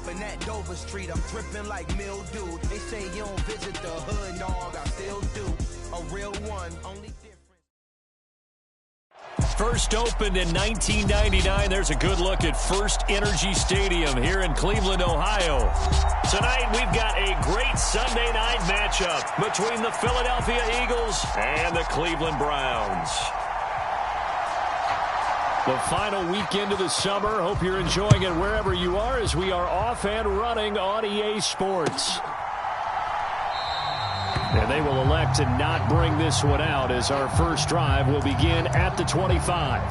bumping that Dover Street. I'm dripping like mildew. They say you don't visit the hood, dog. I still do. A real one, only difference. First opened in 1999. There's a good look at First Energy Stadium here in Cleveland, Ohio. Tonight we've got a great Sunday night matchup between the Philadelphia Eagles and the Cleveland Browns. The final weekend of the summer. Hope you're enjoying it wherever you are as we are off and running on EA Sports. And they will elect to not bring this one out as our first drive will begin at the 25.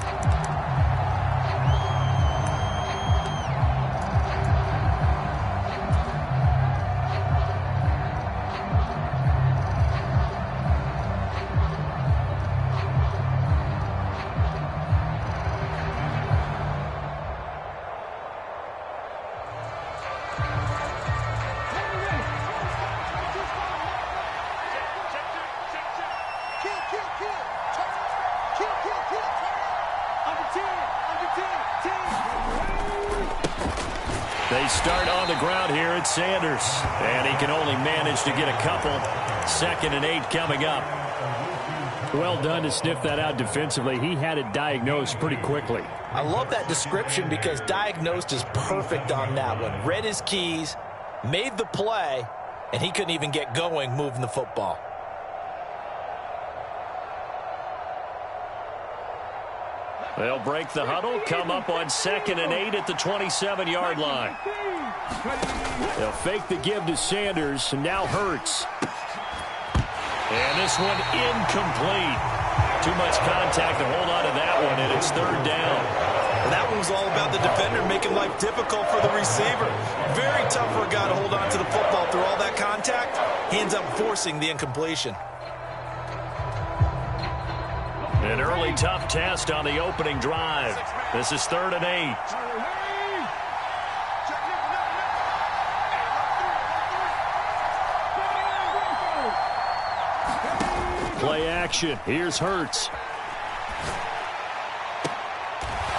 They start on the ground here at Sanders, and he can only manage to get a couple. 2nd and 8 coming up. Well done to sniff that out defensively. He had it diagnosed pretty quickly. I love that description because diagnosed is perfect on that one. Read his keys, made the play, and he couldn't even get going moving the football. They'll break the huddle, come up on 2nd and 8 at the 27-yard line. They'll fake the give to Sanders, and now Hurts. And this one incomplete. Too much contact to hold on to that one, and it's 3rd down. Well, that one was all about the defender making life difficult for the receiver. Very tough for a guy to hold on to the football through all that contact. He ends up forcing the incompletion. An early tough test on the opening drive. This is 3rd and 8. Play action. Here's Hurts.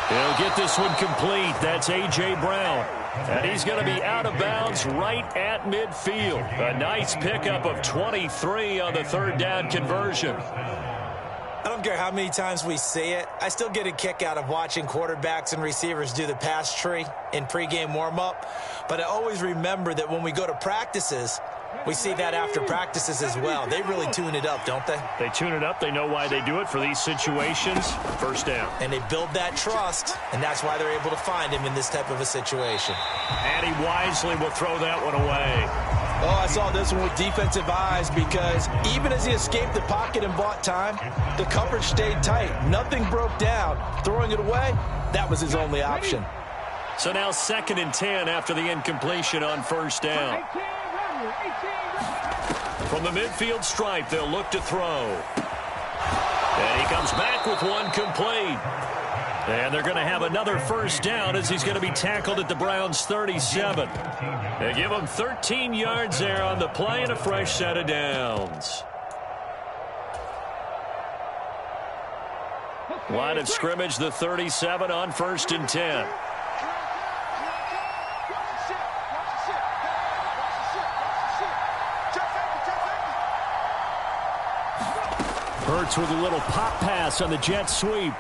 He'll get this one complete. That's A.J. Brown. And he's going to be out of bounds right at midfield. A nice pickup of 23 on the 3rd down conversion. I don't care how many times we see it. I still get a kick out of watching quarterbacks and receivers do the pass tree in pregame warm-up. But I always remember that when we go to practices, we see that after practices as well. They really tune it up, don't they? They tune it up. They know why they do it for these situations. 1st down. And they build that trust, and that's why they're able to find him in this type of a situation. And he wisely will throw that one away. Oh, I saw this one with defensive eyes because even as he escaped the pocket and bought time, the coverage stayed tight. Nothing broke down. Throwing it away, that was his only option. So now 2nd and 10 after the incompletion on 1st down. From the midfield stripe, they'll look to throw. And he comes back with one complete. And they're going to have another 1st down as he's going to be tackled at the Browns' 37. They give him 13 yards there on the play and a fresh set of downs. Line of scrimmage, the 37 on 1st and 10. Hurts with a little pop pass on the jet sweep.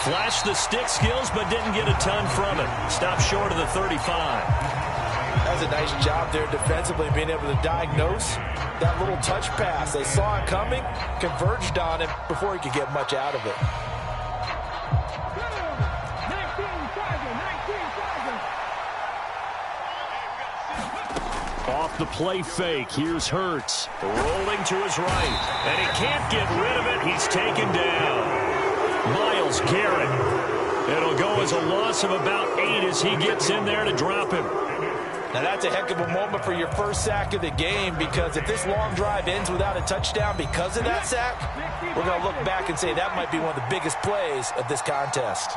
Flashed the stick skills, but didn't get a ton from it. Stopped short of the 35. That was a nice job there defensively, being able to diagnose that little touch pass. They saw it coming, converged on it before he could get much out of it. Off the play fake, here's Hurts. Rolling to his right, and he can't get rid of it. He's taken down. Myles Garrett. It'll go as a loss of about 8 as he gets in there to drop him. Now that's a heck of a moment for your first sack of the game, because if this long drive ends without a touchdown because of that sack, we're going to look back and say that might be one of the biggest plays of this contest.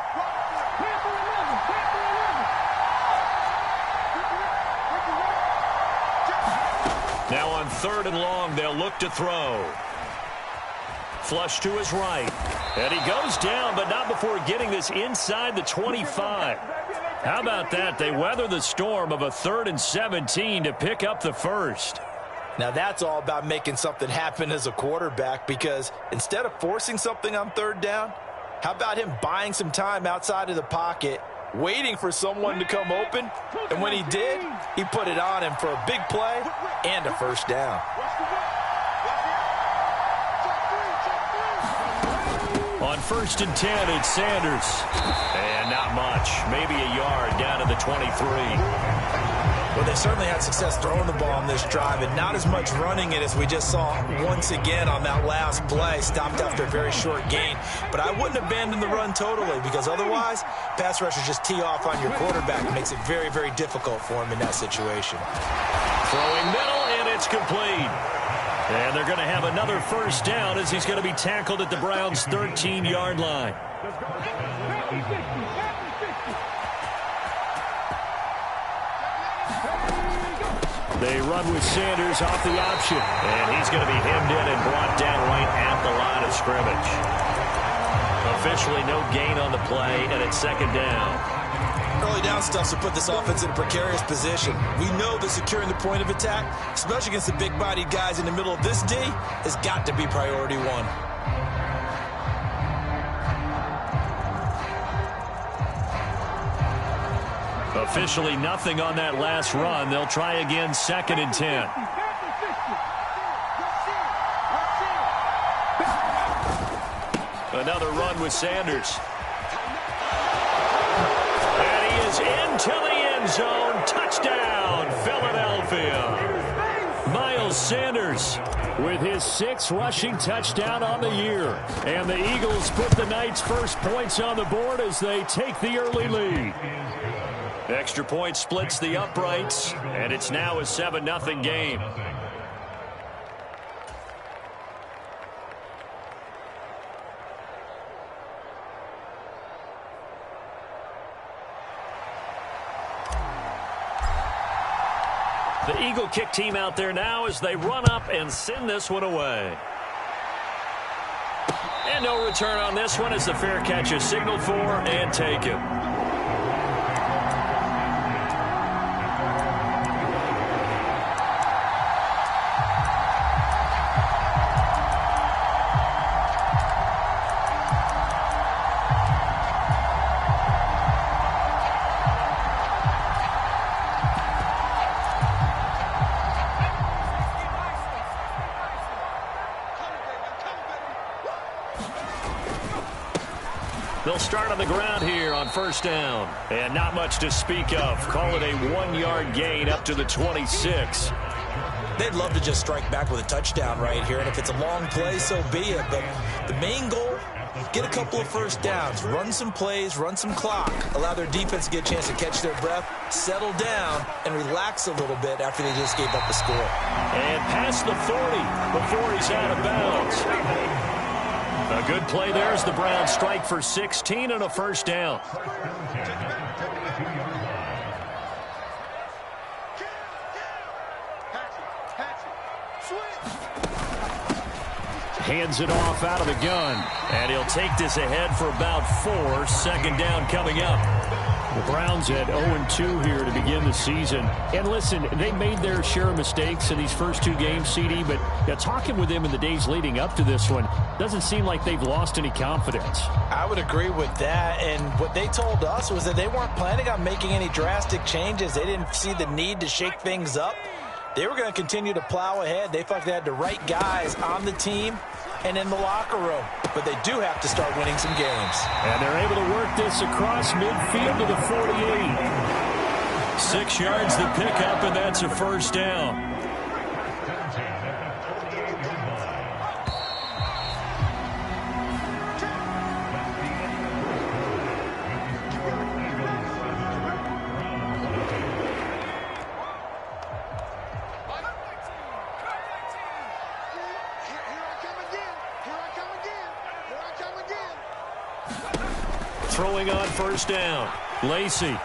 Now on 3rd and long, they'll look to throw. Flush to his right. And he goes down, but not before getting this inside the 25. How about that? They weather the storm of a 3rd and 17 to pick up the first. Now that's all about making something happen as a quarterback, because instead of forcing something on 3rd down, how about him buying some time outside of the pocket, waiting for someone to come open, and when he did, he put it on him for a big play and a first down. On 1st and 10, it's Sanders. And not much. Maybe a yard down to the 23. Well, they certainly had success throwing the ball on this drive, and not as much running it as we just saw once again on that last play. Stopped after a very short gain. But I wouldn't abandon the run totally, because otherwise, pass rushers just tee off on your quarterback. It makes it very, very difficult for him in that situation. Throwing middle, and it's complete. And they're going to have another first down as he's going to be tackled at the Browns' 13-yard line. They run with Sanders off the option. And he's going to be hemmed in and brought down right at the line of scrimmage. Officially no gain on the play, and it's 2nd down. Early down stuff to put this offense in a precarious position. We know that securing the point of attack, especially against the big-bodied guys in the middle of this D, has got to be priority one. Officially nothing on that last run. They'll try again, 2nd and 10. Another run with Sanders. And he is into the end zone. Touchdown, Philadelphia. Miles Sanders with his 6th rushing touchdown on the year. And the Eagles put the night's first points on the board as they take the early lead. Extra point splits the uprights, and it's now a 7-0 game. The Eagle kick team out there now as they run up and send this one away. And no return on this one as the fair catch is signaled for and taken. They'll start on the ground here on 1st down. And not much to speak of. Call it a 1-yard gain up to the 26. They'd love to just strike back with a touchdown right here. And if it's a long play, so be it. But the main goal, get a couple of first downs. Run some plays, run some clock. Allow their defense to get a chance to catch their breath, settle down, and relax a little bit after they just gave up a score. And past the 40 before he's out of bounds. A good play there as the Browns strike for 16 and a first down. Hands it off out of the gun. And he'll take this ahead for about 4. 2nd down coming up. The Browns at 0-2 here to begin the season. And listen, they made their share of mistakes in these first 2 games, CD, but talking with them in the days leading up to this one, doesn't seem like they've lost any confidence. I would agree with that, and what they told us was that they weren't planning on making any drastic changes. They didn't see the need to shake things up. They were going to continue to plow ahead. They felt like they had the right guys on the team and in the locker room. But they do have to start winning some games. And they're able to work this across midfield to the 48. 6 yards to pick up, and that's a first down. Throwing on first down. Lacey.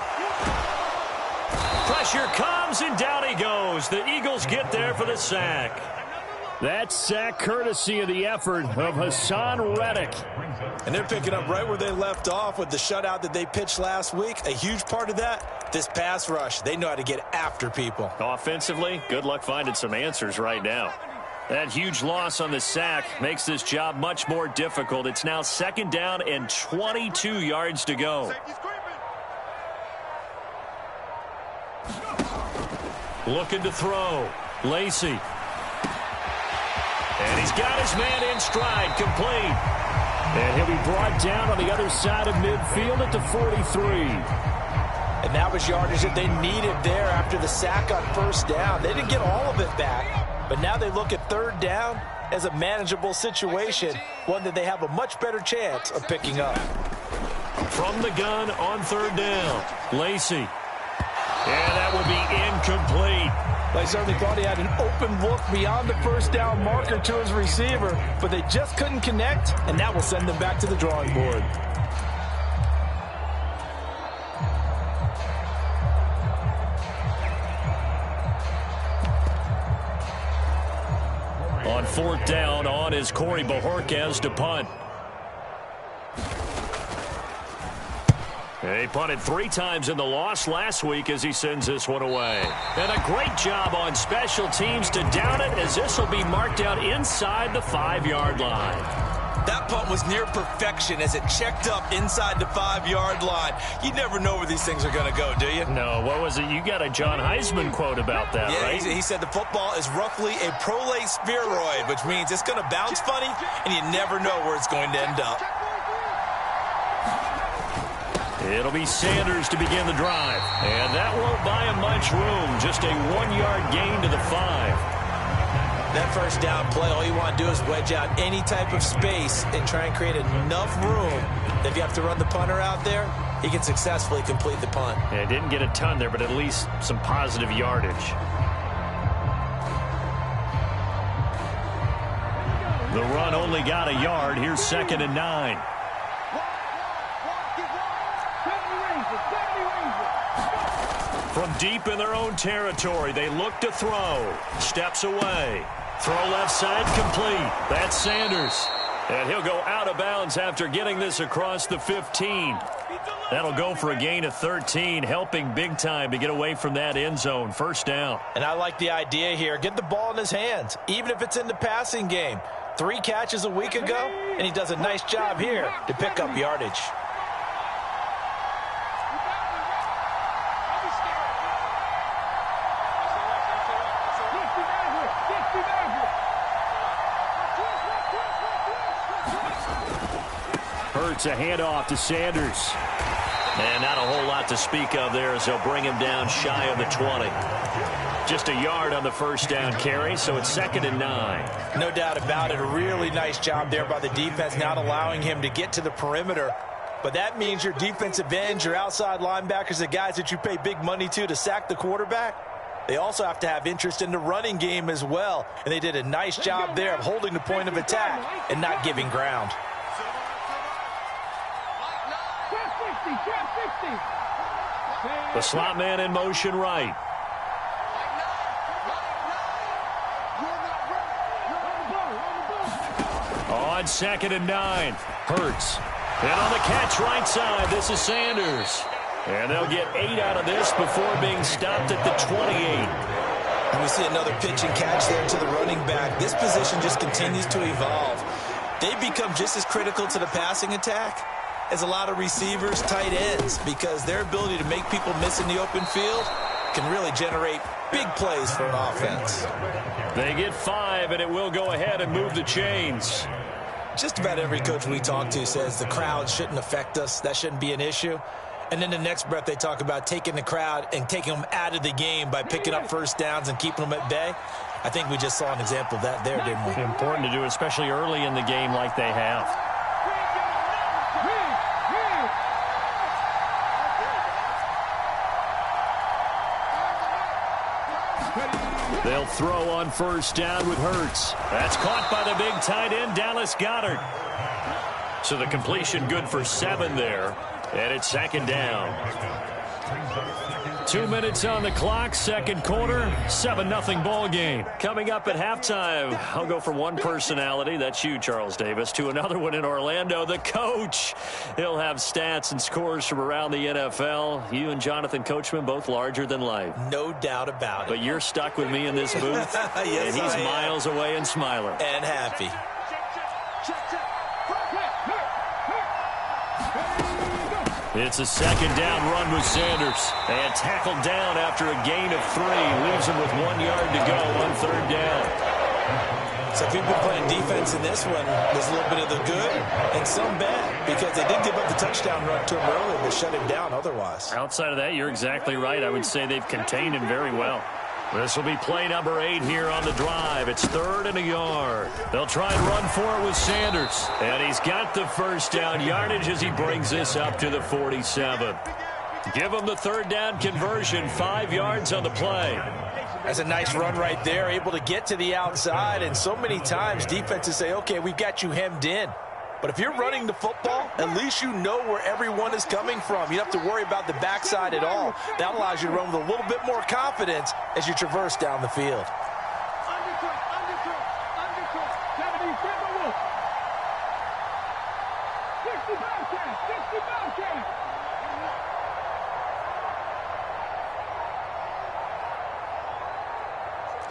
Pressure comes, and down he goes. The Eagles get there for the sack. That sack courtesy of the effort of Hassan Reddick. And they're picking up right where they left off with the shutout that they pitched last week. A huge part of that, this pass rush. They know how to get after people. Offensively, good luck finding some answers right now. That huge loss on the sack makes this job much more difficult. It's now 2nd down and 22 yards to go. Looking to throw. Lacey. And he's got his man in stride, complete. And he'll be brought down on the other side of midfield at the 43. And that was yardage that they needed there after the sack on 1st down. They didn't get all of it back, but now they look at 3rd down as a manageable situation, one that they have a much better chance of picking up. From the gun on 3rd down, Lacey. And that would be incomplete. I certainly thought he had an open look beyond the 1st down marker to his receiver, but they just couldn't connect, and that will send them back to the drawing board. On 4th down, on is Corey Bojorquez to punt. He punted 3 times in the loss last week as he sends this one away. And a great job on special teams to down it, as this will be marked out inside the 5-yard line. That punt was near perfection as it checked up inside the 5-yard line. You never know where these things are going to go, do you? No, what was it? You got a John Heisman quote about that, right? He said the football is roughly a prolate spheroid, which means it's going to bounce funny, and you never know where it's going to end up. It'll be Sanders to begin the drive. And that won't buy him much room. Just a 1-yard gain to the 5. That 1st down play, all you want to do is wedge out any type of space and try and create enough room that if you have to run the punter out there, he can successfully complete the punt. Yeah, didn't get a ton there, but at least some positive yardage. The run only got a yard. Here's 2nd and 9. From deep in their own territory, they look to throw. Steps away. Throw left side, complete. That's Sanders. And he'll go out of bounds after getting this across the 15. That'll go for a gain of 13, helping big time to get away from that end zone. 1st down. And I like the idea here. Get the ball in his hands, even if it's in the passing game. 3 catches a week ago, and he does a nice job here to pick up yardage. Hurts a handoff to Sanders. And not a whole lot to speak of there as they'll bring him down shy of the 20. Just a yard on the 1st down carry, so it's 2nd and 9. No doubt about it. A really nice job there by the defense, not allowing him to get to the perimeter. But that means your defensive ends, your outside linebackers, the guys that you pay big money to sack the quarterback, they also have to have interest in the running game as well. And they did a nice job there of holding the point of attack and not giving ground. The slot man in motion right. On 2nd and 9, Hurts. And on the catch right side, this is Sanders. And they'll get 8 out of this before being stopped at the 28. And we see another pitch and catch there to the running back. This position just continues to evolve. They become just as critical to the passing attack as a lot of receivers, tight ends, because their ability to make people miss in the open field can really generate big plays for an offense. They get 5, and it will go ahead and move the chains. Just about every coach we talk to says the crowd shouldn't affect us. That shouldn't be an issue. And then the next breath they talk about taking the crowd and taking them out of the game by picking up 1st downs and keeping them at bay. I think we just saw an example of that there, didn't we? Important to do, especially early in the game like they have. They'll throw on 1st down with Hurts. That's caught by the big tight end, Dallas Goedert. So the completion good for 7 there. And it's 2nd down. 2 minutes on the clock, second quarter, 7-0 ball game. Coming up at halftime, I'll go from one personality, that's you, Charles Davis, to another one in Orlando, the coach. He'll have stats and scores from around the NFL. You and Jonathan Coachman, both larger than life. No doubt about it. But you're stuck with me in this booth, yes, and he's miles away and smiling. And happy. It's a second down run with Sanders. And tackled down after a gain of 3. Leaves him with 1 yard to go on third down. So if you've been playing defense in this one, there's a little bit of the good and some bad. Because they did give up the touchdown run to him earlier, but shut him down otherwise. Outside of that, you're exactly right. I would say they've contained him very well. This will be play number 8 here on the drive. It's 3rd and a yard. They'll try and run for it with Sanders. And he's got the first down yardage as he brings this up to the 47. Give him the third down conversion, 5 yards on the play. That's a nice run right there, able to get to the outside. And so many times defenses say, okay, we've got you hemmed in. But if you're running the football, at least you know where everyone is coming from. You don't have to worry about the backside at all. That allows you to run with a little bit more confidence as you traverse down the field.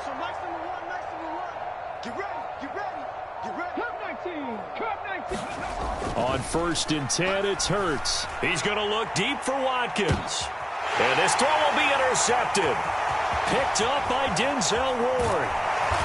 So nice number one. Get ready. Come 19. On 1st and 10, it's Hurts. He's going to look deep for Watkins. And this throw will be intercepted. Picked up by Denzel Ward.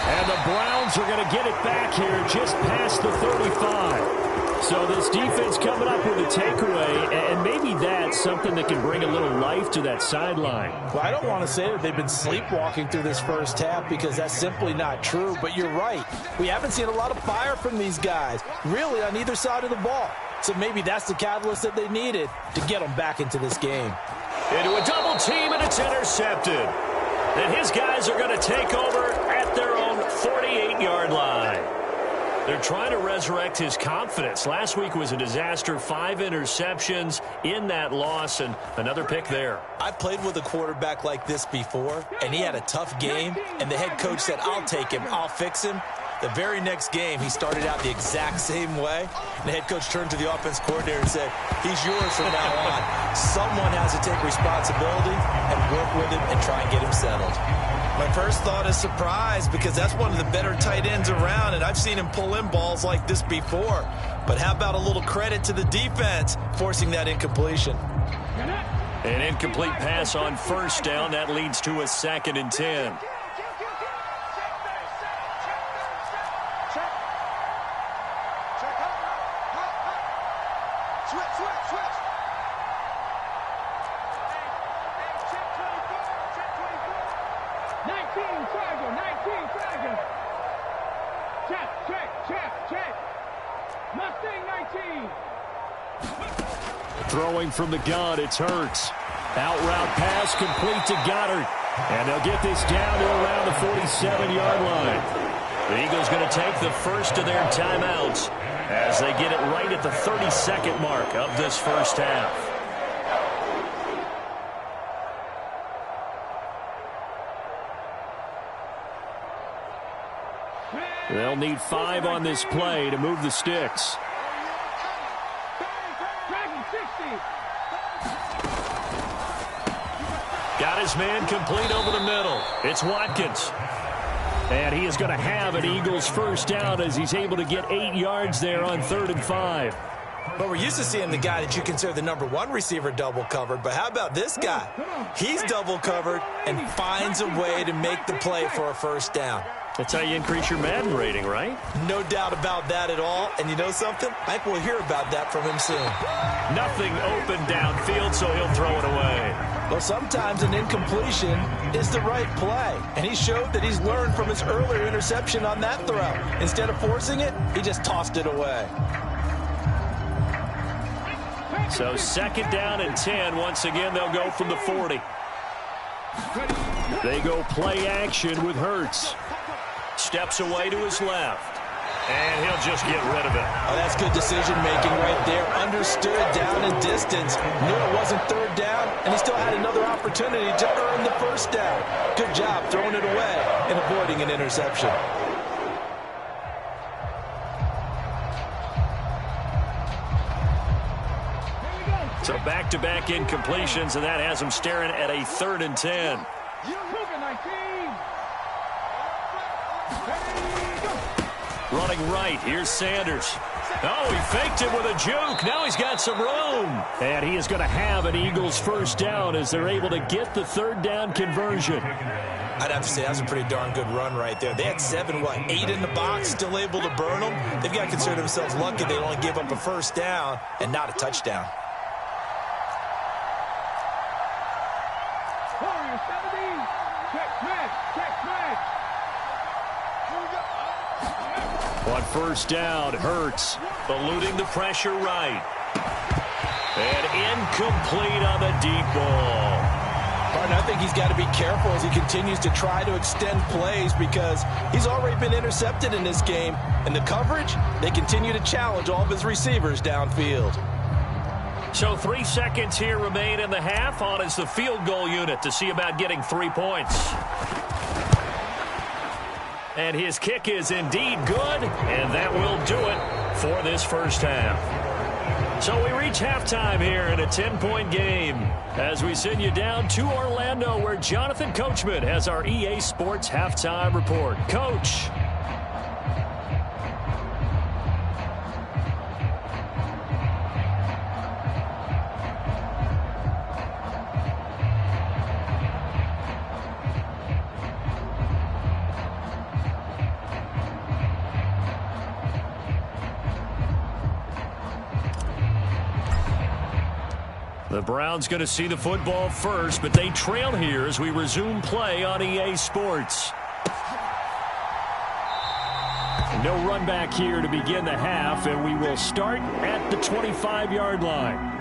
And the Browns are going to get it back here just past the 35. So this defense coming up with a takeaway, and maybe that's something that can bring a little life to that sideline. Well, I don't want to say that they've been sleepwalking through this first half because that's simply not true, but you're right. We haven't seen a lot of fire from these guys, really, on either side of the ball. So maybe that's the catalyst that they needed to get them back into this game. Into a double team, and it's intercepted. And his guys are going to take over at their own 48-yard line. They're trying to resurrect his confidence. Last week was a disaster. 5 interceptions in that loss, and another pick there. I've played with a quarterback like this before, and he had a tough game, and the head coach said, I'll take him, I'll fix him. The very next game, he started out the exact same way. And the head coach turned to the offense coordinator and said, he's yours from now on. Someone has to take responsibility and work with him and try and get him settled. My first thought is surprise because that's one of the better tight ends around, and I've seen him pull in balls like this before. But how about a little credit to the defense forcing that incompletion? An incomplete pass on first down. That leads to a 2nd and 10. Throwing from the gun, it's Hurts. Out route pass complete to Goddard. And they'll get this down to around the 47-yard line. The Eagles going to take the first of their timeouts as they get it right at the 32nd mark of this first half. They'll need 5 on this play to move the sticks. Got his man complete over the middle. It's Watkins. And he is going to have an Eagles first down as he's able to get 8 yards there on 3rd and 5. But we're used to seeing the guy that you consider the number 1 receiver double covered. But how about this guy? He's double covered and finds a way to make the play for a first down. That's how you increase your Madden rating, right? No doubt about that at all. And you know something? I think we'll hear about that from him soon. Nothing open downfield, so he'll throw it away. Well, sometimes an incompletion is the right play. And he showed that he's learned from his earlier interception on that throw. Instead of forcing it, he just tossed it away. So 2nd down and 10. Once again, they'll go from the 40. They go play action with Hurts. Steps away to his left. And he'll just get rid of it. Oh, that's good decision-making right there. Understood down and distance. Knew it wasn't third down, and he still had another opportunity to earn the first down. Good job throwing it away and avoiding an interception. So back-to-back incompletions, and that has him staring at a 3rd and 10. Running right, here's Sanders. Oh, he faked it with a juke. Now he's got some room. And he is going to have an Eagles first down as they're able to get the 3rd down conversion. I'd have to say that's a pretty darn good run right there. They had 8 in the box, still able to burn them. They've got to consider themselves lucky they only give up a first down and not a touchdown. On first down, Hurts eluding the pressure right. And incomplete on the deep ball. Martin, I think he's got to be careful as he continues to try to extend plays because he's already been intercepted in this game. And the coverage, they continue to challenge all of his receivers downfield. So 3 seconds here remain in the half. On is the field goal unit to see about getting 3 points. And his kick is indeed good, and that will do it for this first half. So we reach halftime here in a 10-point game as we send you down to Orlando where Jonathan Coachman has our EA Sports halftime report. Coach. The Browns going to see the football first, but they trail here as we resume play on EA Sports. No run back here to begin the half, and we will start at the 25-yard line.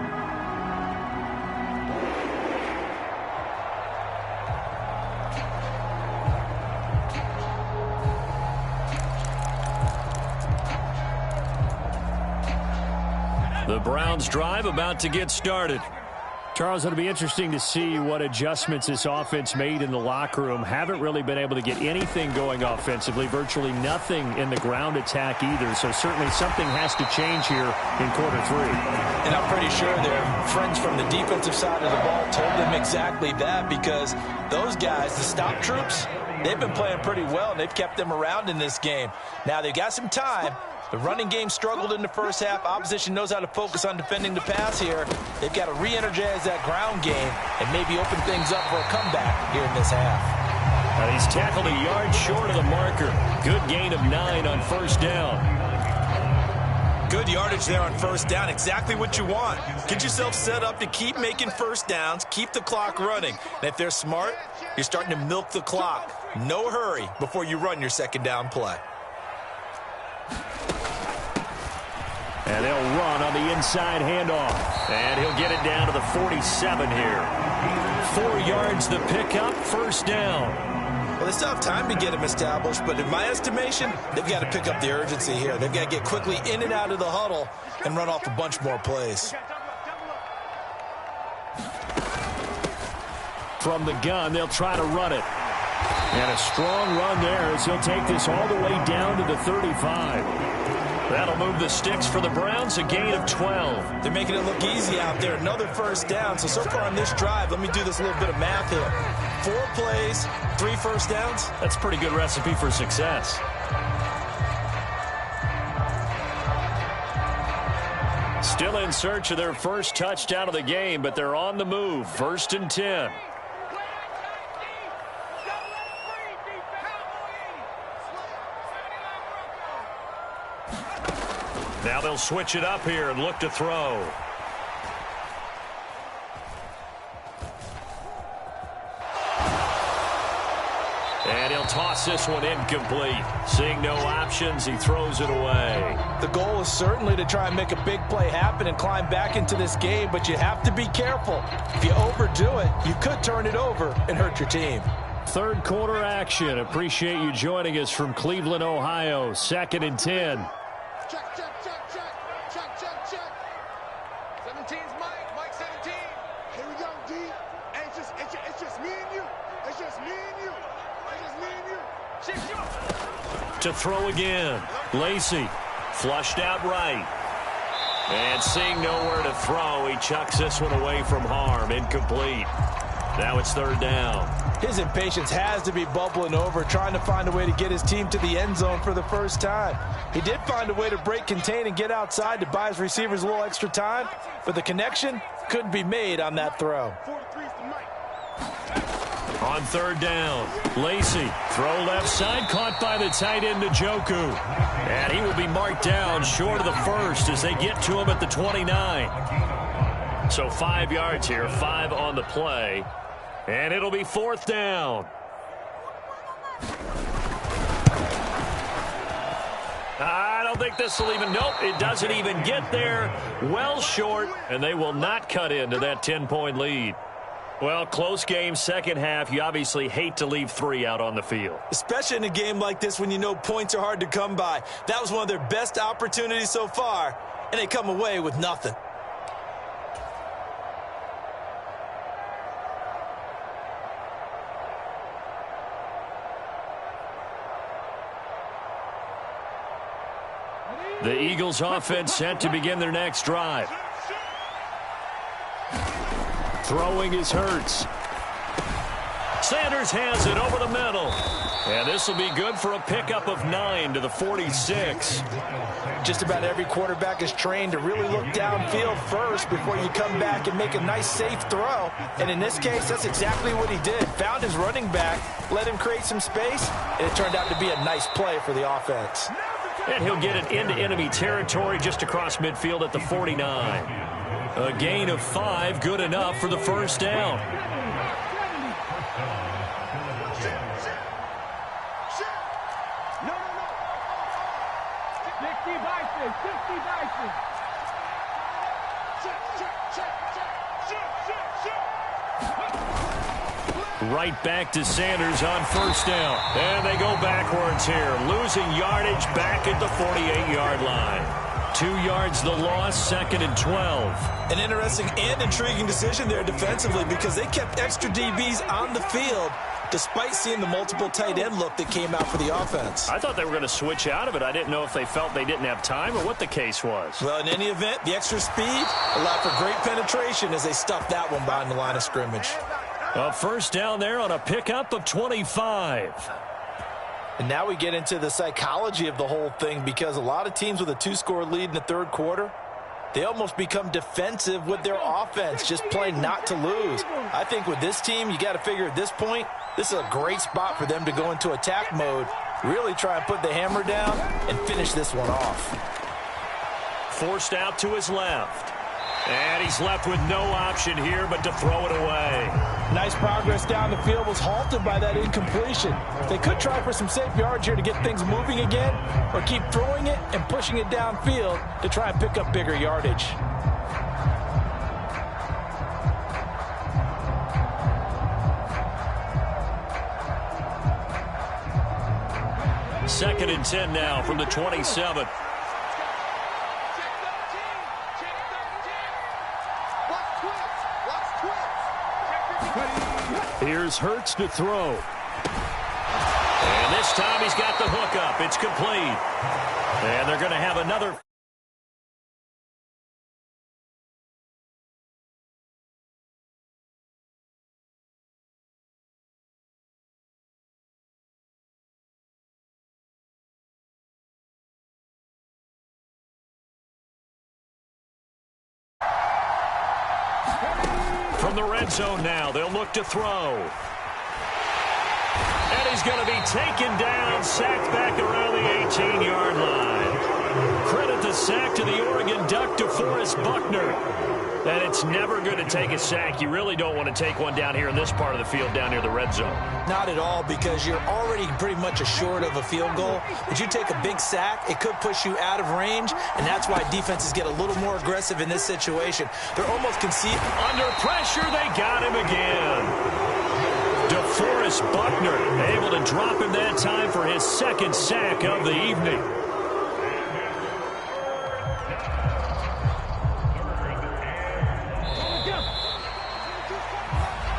The Browns drive about to get started. Charles, it'll be interesting to see what adjustments this offense made in the locker room. Haven't really been able to get anything going offensively, virtually nothing in the ground attack either. So certainly something has to change here in quarter 3. And I'm pretty sure their friends from the defensive side of the ball told them exactly that because those guys, the stop troops, they've been playing pretty well and they've kept them around in this game. Now they've got some time. The running game struggled in the first half. Opposition knows how to focus on defending the pass here. They've got to re-energize that ground game and maybe open things up for a comeback here in this half. And he's tackled a yard short of the marker. Good gain of 9 on first down. Good yardage there on first down. Exactly what you want. Get yourself set up to keep making first downs, keep the clock running. And if they're smart, you're starting to milk the clock. No hurry before you run your second down play. And they'll run on the inside handoff. And he'll get it down to the 47 here. 4 yards the pickup, first down. Well, they still have time to get him established, but in my estimation, they've got to pick up the urgency here. They've got to get quickly in and out of the huddle and run off a bunch more plays. From the gun, they'll try to run it. And a strong run there as he'll take this all the way down to the 35. That'll move the sticks for the Browns, a gain of 12. They're making it look easy out there. Another first down. So far on this drive, let me do this little bit of math here. 4 plays, 3 first downs. That's a pretty good recipe for success. Still in search of their first touchdown of the game, but they're on the move. 1st and 10. Now they'll switch it up here and look to throw. And he'll toss this one incomplete. Seeing no options, he throws it away. The goal is certainly to try and make a big play happen and climb back into this game, but you have to be careful. If you overdo it, you could turn it over and hurt your team. Third quarter action. Appreciate you joining us from Cleveland, Ohio. 2nd and 10. Check, check, check, check. Check, check, check. 17's Mike. Mike 17. Here we go, D. Hey, it's just me and you. It's just me and you. It's just me and you. To throw again. Lacey flushed out right. And seeing nowhere to throw, he chucks this one away from harm. Incomplete. Now it's 3rd down. His impatience has to be bubbling over, trying to find a way to get his team to the end zone for the first time. He did find a way to break contain and get outside to buy his receivers a little extra time, but the connection couldn't be made on that throw. On 3rd down, Lacey, throw left side, caught by the tight end Njoku. And he will be marked down short of the first as they get to him at the 29. So 5 yards here, 5 on the play. And it'll be 4th down. I don't think this will even, nope, it doesn't even get there. Well short, and they will not cut into that 10-point lead. Well, close game, second half. You obviously hate to leave 3 out on the field. Especially in a game like this when you know points are hard to come by. That was one of their best opportunities so far, and they come away with nothing. The Eagles offense set to begin their next drive. Throwing is Hurts. Sanders has it over the middle. And this will be good for a pickup of 9 to the 46. Just about every quarterback is trained to really look downfield first before you come back and make a nice, safe throw. And in this case, that's exactly what he did. Found his running back, let him create some space, and it turned out to be a nice play for the offense. And he'll get it into enemy territory just across midfield at the 49. A gain of 5, good enough for the first down. Right back to Sanders on first down. And they go backwards here. Losing yardage back at the 48-yard line. 2 yards the loss, 2nd and 12. An interesting and intriguing decision there defensively because they kept extra DBs on the field despite seeing the multiple tight end look that came out for the offense. I thought they were going to switch out of it. I didn't know if they felt they didn't have time or what the case was. Well, in any event, the extra speed allowed for great penetration as they stuffed that one behind the line of scrimmage. A first down there on a pickup of 25. And now we get into the psychology of the whole thing because a lot of teams with a 2-score lead in the third quarter, they almost become defensive with their offense, just playing not to lose. I think with this team, you got to figure at this point, this is a great spot for them to go into attack mode, really try and put the hammer down and finish this one off. Forced out to his left. And he's left with no option here but to throw it away. Nice progress down the field was halted by that incompletion. They could try for some safe yards here to get things moving again or keep throwing it and pushing it downfield to try and pick up bigger yardage. Second and 10 now from the 27. Here's Hurts to throw. And this time he's got the hook up. It's complete. And they're going to have another. From the red zone now, they'll look to throw. And he's going to be taken down, sacked back around the 18-yard line. Credit the sack to the Oregon Duck, DeForest Buckner. And it's never good to take a sack. You really don't want to take one down here in this part of the field, down near the red zone. Not at all, because you're already pretty much assured of a field goal. If you take a big sack, it could push you out of range, and that's why defenses get a little more aggressive in this situation. They're almost conceding. Under pressure, they got him again. DeForest Buckner able to drop him that time for his second sack of the evening.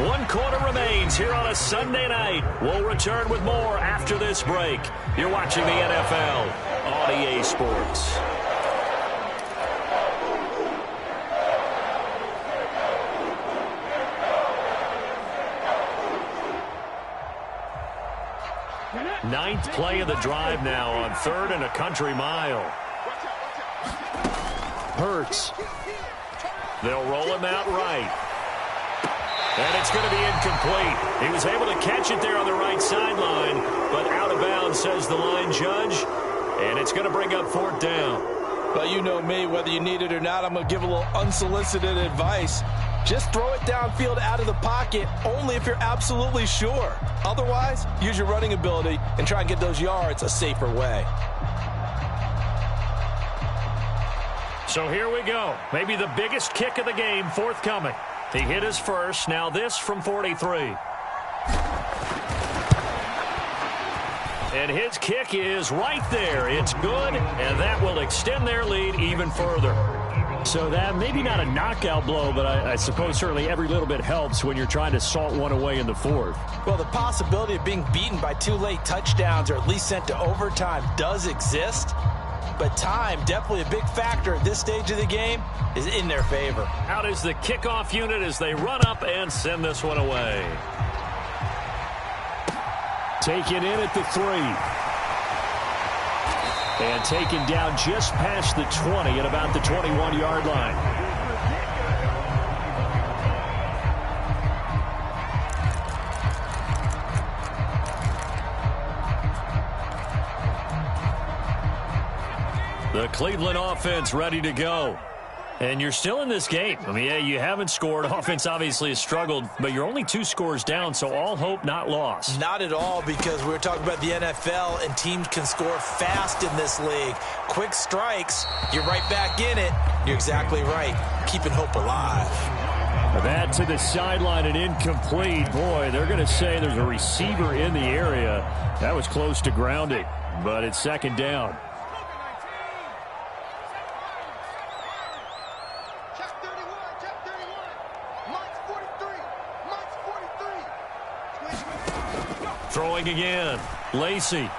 One quarter remains here on a Sunday night. We'll return with more after this break. You're watching the NFL on EA Sports. Ninth play of the drive now on 3rd and a country mile. Hurts. They'll roll him out right. And it's going to be incomplete. He was able to catch it there on the right sideline, but out of bounds, says the line judge. And it's going to bring up 4th down. Well, you know me, whether you need it or not, I'm going to give a little unsolicited advice. Just throw it downfield out of the pocket, only if you're absolutely sure. Otherwise, use your running ability and try and get those yards a safer way. So here we go. Maybe the biggest kick of the game forthcoming. He hit his first. Now this from 43. And his kick is right there. It's good, and that will extend their lead even further. So that maybe not a knockout blow, but I suppose certainly every little bit helps when you're trying to salt one away in the 4th. Well, the possibility of being beaten by 2 late touchdowns or at least sent to overtime does exist. But time, definitely a big factor at this stage of the game, is in their favor. Out is the kickoff unit as they run up and send this one away. Taken in at the 3. And taken down just past the 20 at about the 21-yard line. The Cleveland offense ready to go. And you're still in this game. I mean, yeah, you haven't scored. Offense obviously has struggled, but you're only 2 scores down, so all hope not lost. Not at all, because we're talking about the NFL, and teams can score fast in this league. Quick strikes, you're right back in it. You're exactly right. Keeping hope alive. That to the sideline and incomplete. Boy, they're going to say there's a receiver in the area. That was close to grounding, but it's 2nd down. Throwing again. Lacey.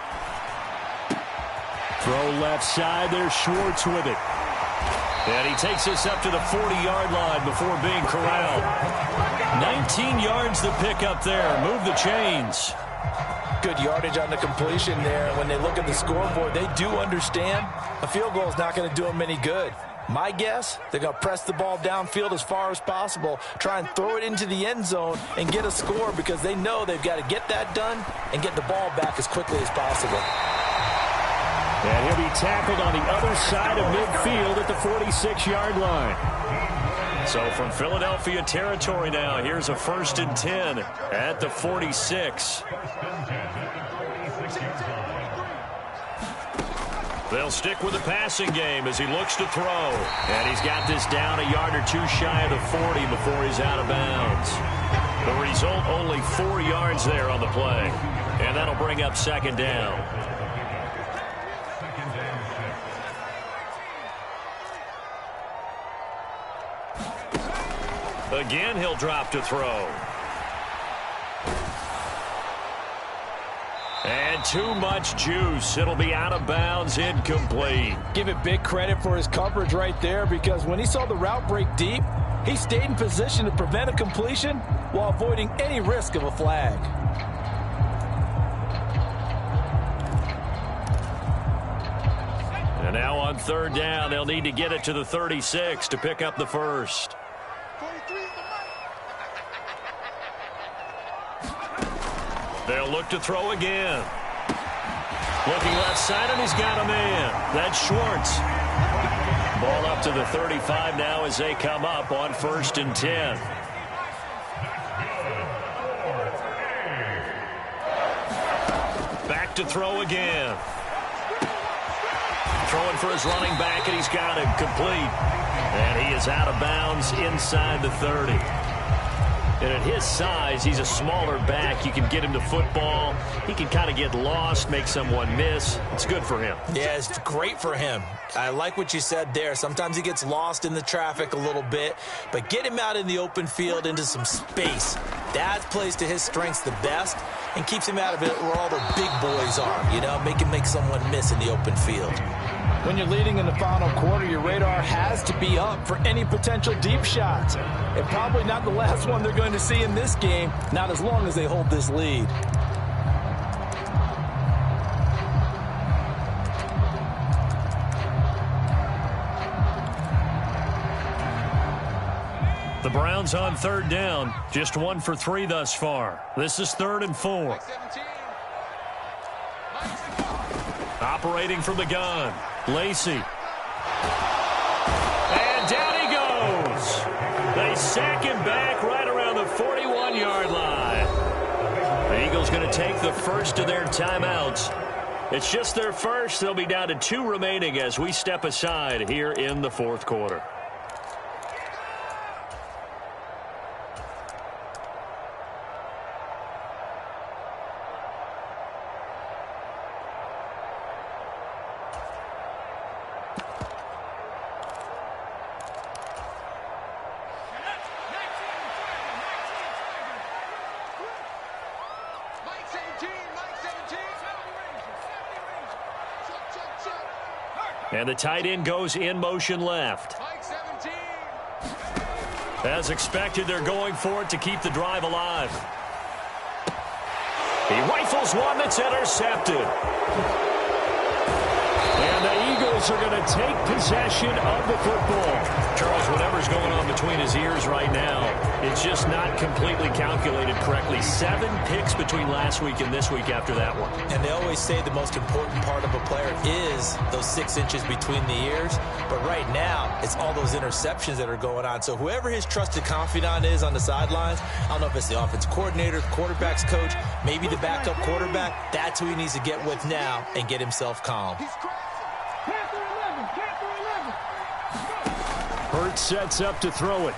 Throw left side. There's Schwartz with it. And he takes us up to the 40-yard line before being corralled. 19 yards to pick up there. Move the chains. Good yardage on the completion there. When they look at the scoreboard, they do understand a field goal is not going to do them any good. My guess, they're going to press the ball downfield as far as possible, try and throw it into the end zone and get a score, because they know they've got to get that done and get the ball back as quickly as possible. And he'll be tackled on the other side of midfield at the 46-yard line. So from Philadelphia territory now, here's a 1st and 10 at the 46. They'll stick with the passing game as he looks to throw. And he's got this down a yard or 2 shy of the 40 before he's out of bounds. The result, only 4 yards there on the play. And that'll bring up 2nd down. Again, he'll drop to throw. And too much juice. It'll be out of bounds, incomplete. Give it big credit for his coverage right there, because when he saw the route break deep, he stayed in position to prevent a completion while avoiding any risk of a flag. And now on 3rd down, they'll need to get it to the 36 to pick up the first. They'll look to throw again. Looking left side, and he's got a man. That's Schwartz. Ball up to the 35 now as they come up on 1st and 10. Back to throw again. Throwing for his running back, and he's got him complete. And he is out of bounds inside the 30. And at his size, he's a smaller back. You can get him to football. He can kind of get lost, make someone miss. It's good for him. Yeah, it's great for him. I like what you said there. Sometimes he gets lost in the traffic a little bit, but get him out in the open field into some space. That plays to his strengths the best and keeps him out of it where all the big boys are, you know, make him make someone miss in the open field. When you're leading in the final quarter, your radar has to be up for any potential deep shots. And probably not the last one they're going to see in this game, not as long as they hold this lead. The Browns on third down, just 1 for 3 thus far. This is 3rd and 4. Operating from the gun, Lacey. And down he goes. They sack him back right around the 41-yard line. The Eagles going to take the first of their timeouts. It's just their first. They'll be down to 2 remaining as we step aside here in the 4th quarter. And the tight end goes in motion left. As expected, they're going for it to keep the drive alive. He rifles one that's intercepted. And the Eagles are going to take possession of the football. Charles, whatever's going on between his ears right now, it's just not completely calculated correctly. 7 picks between last week and this week after that one. And they always say the most important part of a player is those 6 inches between the ears. But right now, it's all those interceptions that are going on. So whoever his trusted confidant is on the sidelines, I don't know if it's the offensive coordinator, the quarterback's coach, maybe the backup quarterback, that's who he needs to get with now and get himself calm. Hurts sets up to throw it.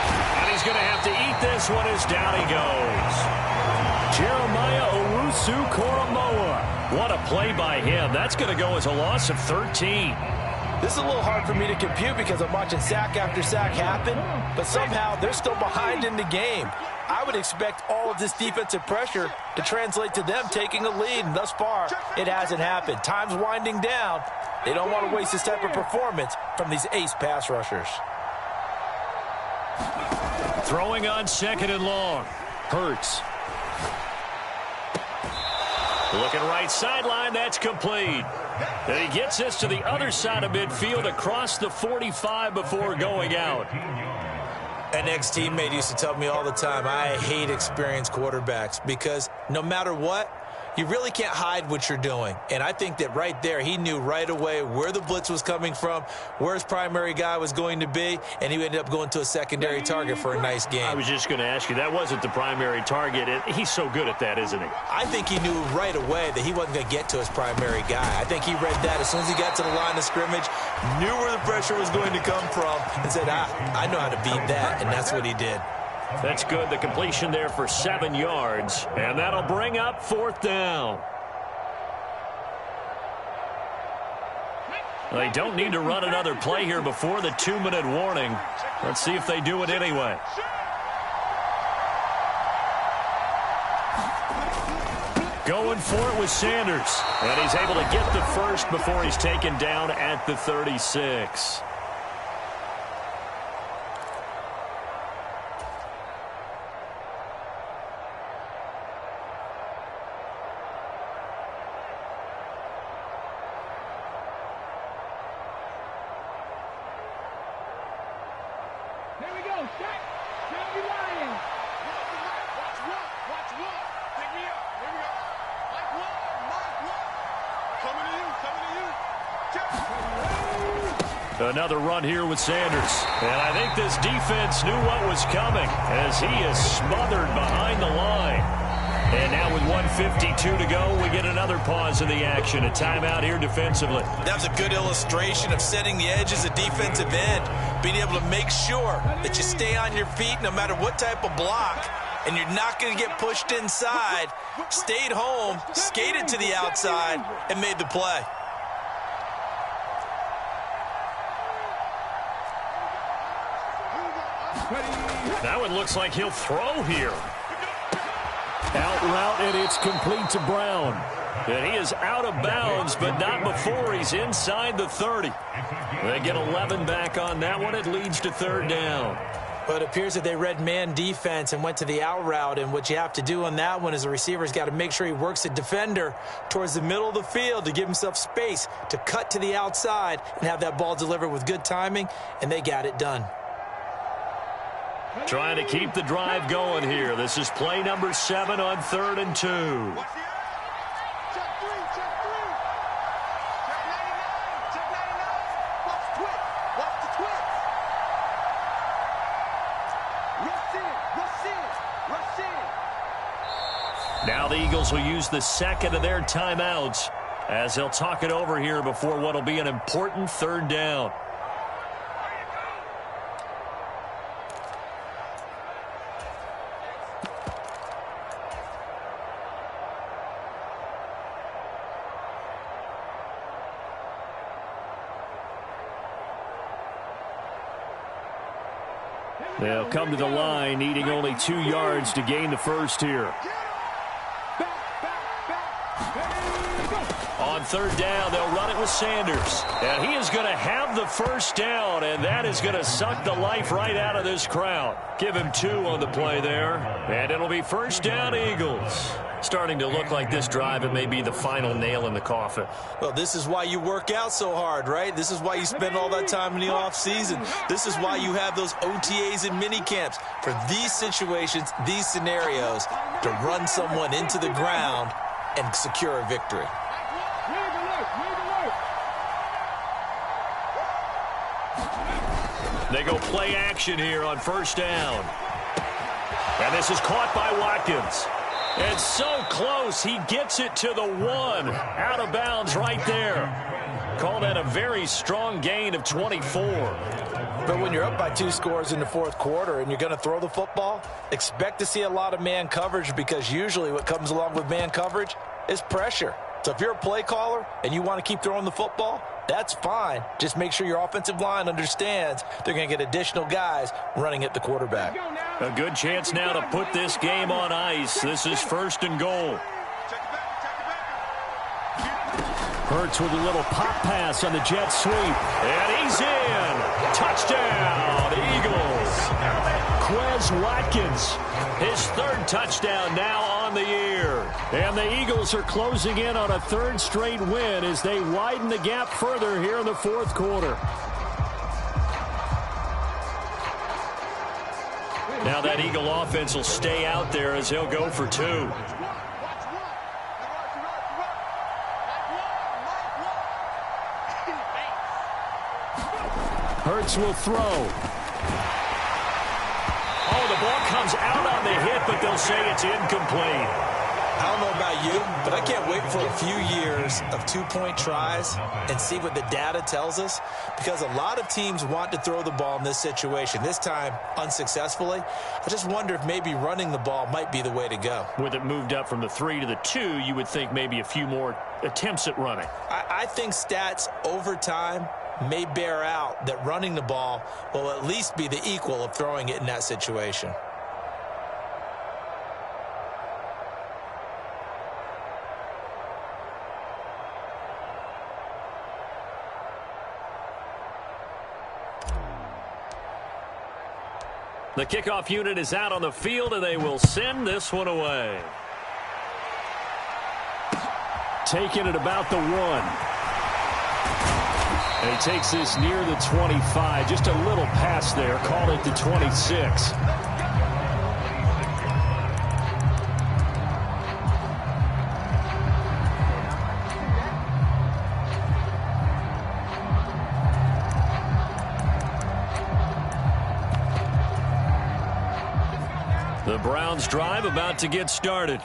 And he's going to have to eat this one as down he goes. Jeremiah Owusu-Koramoah. What a play by him. That's going to go as a loss of 13. This is a little hard for me to compute because I'm watching sack after sack happen, but somehow they're still behind in the game. I would expect all of this defensive pressure to translate to them taking a lead, and thus far, it hasn't happened. Time's winding down. They don't want to waste this type of performance from these ace pass rushers. Throwing on 2nd and long. Hurts. Looking right sideline, that's complete. And he gets this to the other side of midfield across the 45 before going out. An ex-teammate used to tell me all the time, I hate experienced quarterbacks because no matter what, you really can't hide what you're doing. And I think that right there, he knew right away where the blitz was coming from, where his primary guy was going to be, and he ended up going to a secondary target for a nice game. I was just going to ask you, that wasn't the primary target. He's so good at that, isn't he? I think he knew right away that he wasn't going to get to his primary guy. I think he read that as soon as he got to the line of scrimmage, knew where the pressure was going to come from, and said, I know how to beat that, and that's what he did. That's good. The completion there for 7 yards. And that'll bring up 4th down. They don't need to run another play here before the 2-minute warning. Let's see if they do it anyway. Going for it with Sanders. And he's able to get the first before he's taken down at the 36. Another run here with Sanders. And I think this defense knew what was coming as he is smothered behind the line. And now with 1:52 to go, we get another pause in the action. A timeout here defensively. That was a good illustration of setting the edge as a defensive end, being able to make sure that you stay on your feet no matter what type of block, and you're not going to get pushed inside. Stayed home, skated to the outside, and made the play. That one looks like he'll throw here. Out route, and it's complete to Brown. And he is out of bounds, but not before he's inside the 30. They get 11 back on that one. It leads to third down. But it appears that they read man defense and went to the out route, and what you have to do on that one is the receiver's got to make sure he works the defender towards the middle of the field to give himself space to cut to the outside and have that ball delivered with good timing, and they got it done. Trying to keep the drive going here. This is play number 7 on 3rd and 2. Check 3, check 3. Check 99, check 99. Watch the twist, watch the twist. Rush in, rush in, rush in. Now the Eagles will use the second of their timeouts as they'll talk it over here before what will be an important third down. They'll come to the line, needing only 2 yards to gain the first here. On third down, they'll run it with Sanders. And he is going to have the first down, and that is going to suck the life right out of this crowd. Give him 2 on the play there, and it'll be first down, Eagles. Starting to look like this drive, it may be the final nail in the coffin. Well, this is why you work out so hard, right? This is why you spend all that time in the offseason. This is why you have those OTAs and mini camps for these situations, these scenarios, to run someone into the ground and secure a victory. They go play action here on first down. And this is caught by Watkins. And so close, he gets it to the 1. Out of bounds right there. Call that a very strong gain of 24. But when you're up by 2 scores in the fourth quarter and you're going to throw the football, expect to see a lot of man coverage, because usually what comes along with man coverage is pressure. So if you're a play caller and you want to keep throwing the football, that's fine. Just make sure your offensive line understands they're going to get additional guys running at the quarterback. A good chance now to put this game on ice. This is first and goal. Hurts with a little pop pass on the jet sweep. And he's in. Touchdown, Eagles. Quez Watkins, his 3rd touchdown now on the year. And the Eagles are closing in on a 3rd straight win as they widen the gap further here in the fourth quarter. Now that Eagle offense will stay out there as he'll go for 2. Hurts will throw. Oh, the ball comes out on the hit, but they'll say it's incomplete. I don't know about you, but I can't wait for a few years of 2-point tries and see what the data tells us, because a lot of teams want to throw the ball in this situation, this time unsuccessfully. I just wonder if maybe running the ball might be the way to go. With it moved up from the 3 to the 2, you would think maybe a few more attempts at running. I think stats over time may bear out that running the ball will at least be the equal of throwing it in that situation. The kickoff unit is out on the field, and they will send this one away. Taking it about the 1. And he takes this near the 25. Just a little pass there. Call it the 26. The Browns drive about to get started.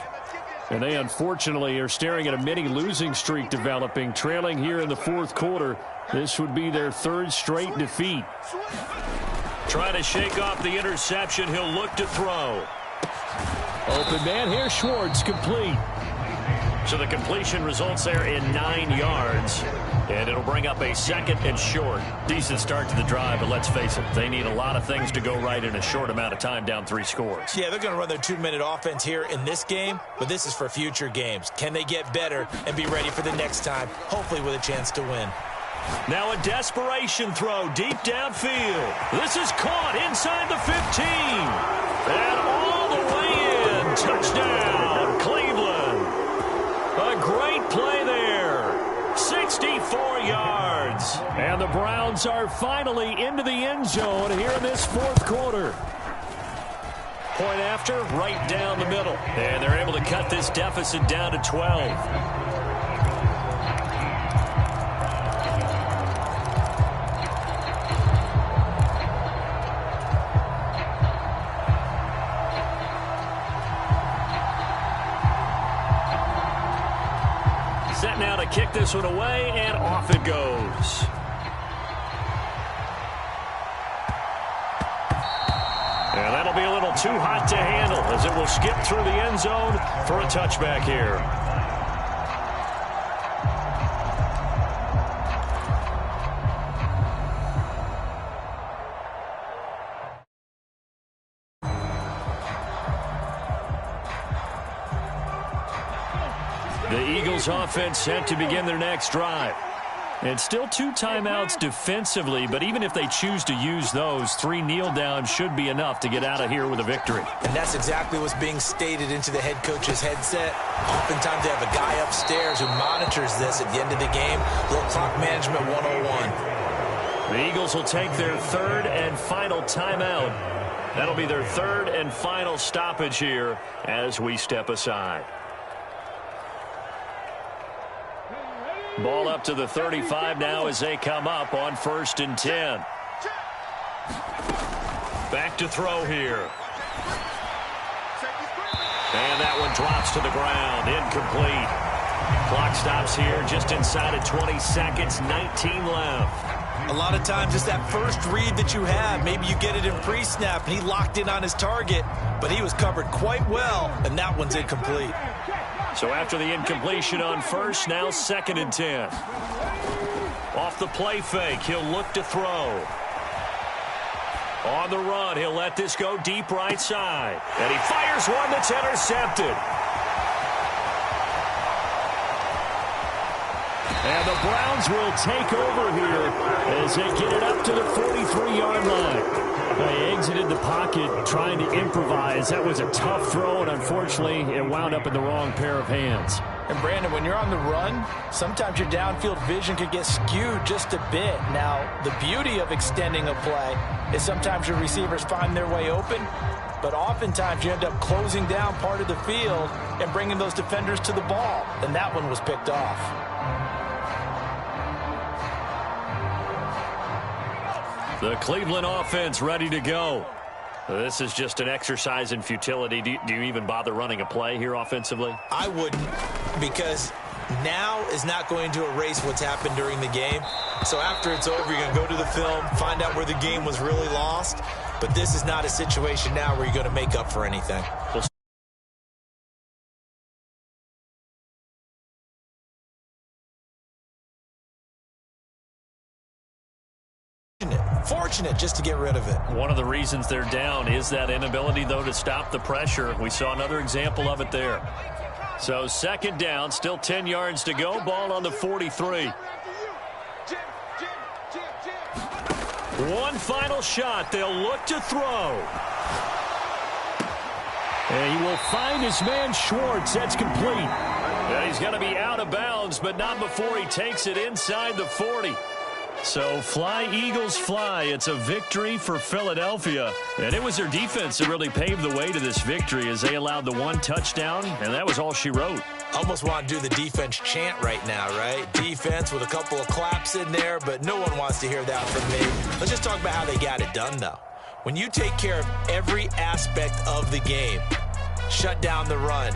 And they unfortunately are staring at a mini losing streak developing, trailing here in the fourth quarter. This would be their third straight defeat. Trying to shake off the interception. He'll look to throw. Open man here, Schwartz, complete. So the completion results there in 9 yards. And it'll bring up a second and short. Decent start to the drive, but let's face it, they need a lot of things to go right in a short amount of time, down 3 scores. Yeah, they're going to run their 2-minute offense here in this game, but this is for future games. Can they get better and be ready for the next time, hopefully with a chance to win? Now a desperation throw deep downfield. This is caught inside the 15. And all the way in. Touchdown, Cleveland. A great play there. 64 yards. And the Browns are finally into the end zone here in this fourth quarter. Point after, right down the middle. And they're able to cut this deficit down to 12. Set now to kick this one away, and off it goes. And that'll be a little too hot to handle as it will skip through the end zone for a touchback here. The Eagles offense set to begin their next drive. And still 2 timeouts defensively, but even if they choose to use those, 3 kneel downs should be enough to get out of here with a victory. And that's exactly what's being stated into the head coach's headset. Oftentimes they have a guy upstairs who monitors this at the end of the game. Little clock management 101. The Eagles will take their third and final timeout. That'll be their third and final stoppage here as we step aside. Ball up to the 35 now as they come up on 1st and 10. Back to throw here. And that one drops to the ground. Incomplete. Clock stops here just inside of 20 seconds. 19 left. A lot of times it's that first read that you have. Maybe you get it in pre-snap and he locked in on his target, but he was covered quite well, and that one's incomplete. So after the incompletion on first, now 2nd and 10. Off the play fake, he'll look to throw. On the run, he'll let this go deep right side. And he fires one that's intercepted. And the Browns will take over here as they get it up to the 43-yard line. They exited the pocket trying to improvise. That was a tough throw, and unfortunately, it wound up in the wrong pair of hands. And, Brandon, when you're on the run, sometimes your downfield vision could get skewed just a bit. Now, the beauty of extending a play is sometimes your receivers find their way open, but oftentimes you end up closing down part of the field and bringing those defenders to the ball, and that one was picked off. The Cleveland offense ready to go. This is just an exercise in futility. Do you even bother running a play here offensively? I wouldn't, because now is not going to erase what's happened during the game. So after it's over, you're going to go to the film, find out where the game was really lost. But this is not a situation now where you're going to make up for anything. Fortunate just to get rid of it. One of the reasons they're down is that inability, though, to stop the pressure. We saw another example of it there. So 2nd down, still 10 yards to go. Ball on the 43. One final shot. They'll look to throw. And he will find his man Schwartz. That's complete. And he's going to be out of bounds, but not before he takes it inside the 40. So fly, Eagles, fly. It's a victory for Philadelphia. And it was their defense that really paved the way to this victory as they allowed the 1 touchdown, and that was all she wrote. Almost want to do the defense chant right now, right? Defense with a couple of claps in there, but no one wants to hear that from me. Let's just talk about how they got it done, though. When you take care of every aspect of the game, shut down the run,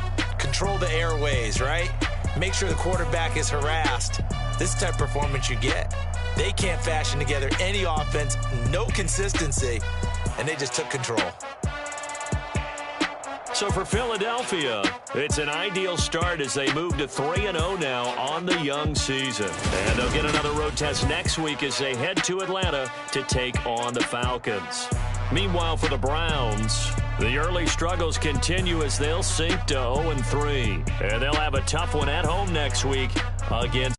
control the airways, right? Make sure the quarterback is harassed. This type of performance you get. They can't fashion together any offense, no consistency, and they just took control. So for Philadelphia, it's an ideal start as they move to 3-0 now on the young season. And they'll get another road test next week as they head to Atlanta to take on the Falcons. Meanwhile, for the Browns, the early struggles continue as they'll sink to 0-3. And they'll have a tough one at home next week against